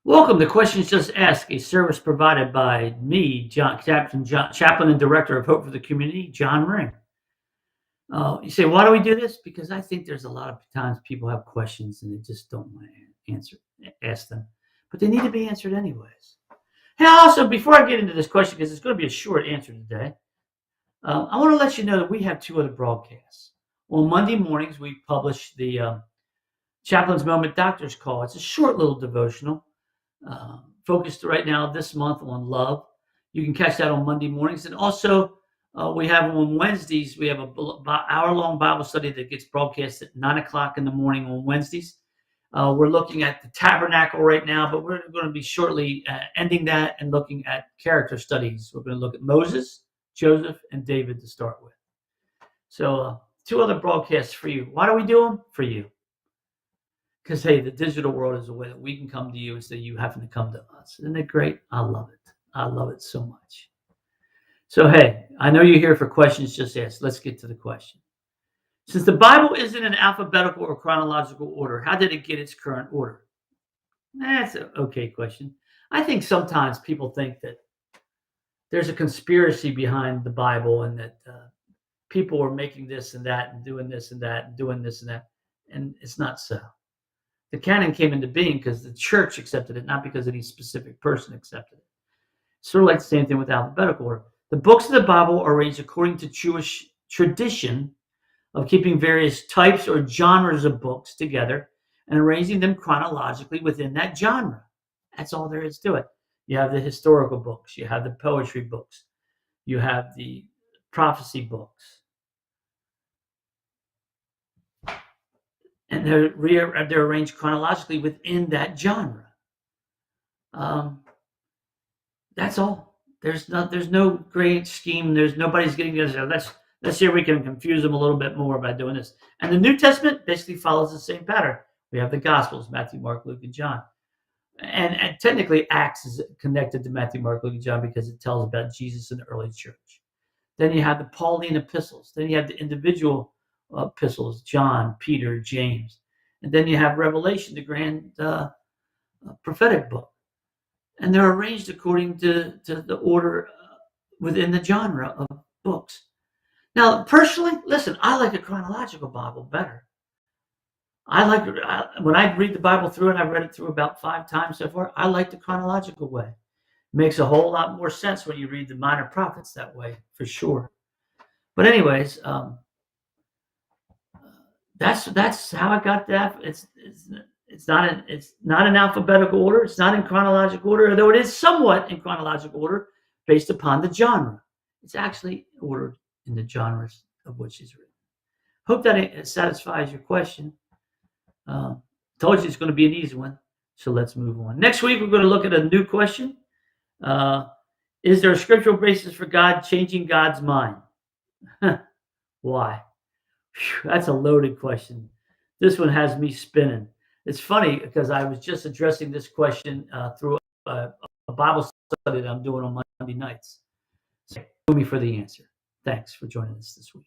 Welcome to Questions Just Ask, a service provided by me, Chaplain and Director of Hope for the Community, John Ring. You say, why do we do this? Because I think there's a lot of times people have questions and they just don't want to ask them, but they need to be answered anyways. Hey, also, before I get into this question, because it's going to be a short answer today, I want to let you know that we have two other broadcasts. On Monday mornings, we publish the Chaplain's Moment Doctor's Call. It's a short little devotional. Focused right now this month on love. You can catch that on Monday mornings. And also, we have on Wednesdays, we have a hour-long Bible study that gets broadcast at 9 o'clock in the morning on Wednesdays. We're looking at the tabernacle right now, but we're going to be shortly ending that and looking at character studies. We're going to look at Moses, Joseph, and David to start with. So two other broadcasts for you. Why do we do them? For you. Because, hey, the digital world is a way that we can come to you instead of you having to come to us. Isn't it great? I love it. I love it so much. So, hey, I know you're here for questions just asked. Let's get to the question. Since the Bible isn't in alphabetical or chronological order, how did it get its current order? That's an okay question. I think sometimes people think that there's a conspiracy behind the Bible and that people are making this and that and doing this and that and doing this and that. And it's not so. The canon came into being because the church accepted it, not because any specific person accepted it. Sort of like the same thing with alphabetical order. The books of the Bible are arranged according to Jewish tradition of keeping various types or genres of books together and arranging them chronologically within that genre. That's all there is to it. You have the historical books. You have the poetry books. You have the prophecy books. And they're arranged chronologically within that genre. That's all. There's no great scheme. Nobody's getting together. Let's see if we can confuse them a little bit more by doing this. And the New Testament basically follows the same pattern. We have the Gospels: Matthew, Mark, Luke, and John. And technically, Acts is connected to Matthew, Mark, Luke, and John because it tells about Jesus in the early church. Then you have the Pauline epistles. Then you have the individual epistles: John, Peter, James. And then you have Revelation, the grand prophetic book. And they're arranged according to the order within the genre of books. Now, personally, listen, I like a chronological Bible better. When I read the Bible through, and I've read it through about 5 times so far, I like the chronological way. It makes a whole lot more sense when you read the minor prophets that way, for sure. But anyways, that's how I got that. It's not in alphabetical order. It's not in chronological order, although it is somewhat in chronological order based upon the genre. It's actually ordered in the genres of which is written. Hope that it satisfies your question. Told you it's going to be an easy one, so let's move on. Next week, we're going to look at a new question. Is there a scriptural basis for God changing God's mind? Why? Whew, that's a loaded question. This one has me spinning. It's funny because I was just addressing this question through a Bible study that I'm doing on Monday nights. So, join me for the answer. Thanks for joining us this week.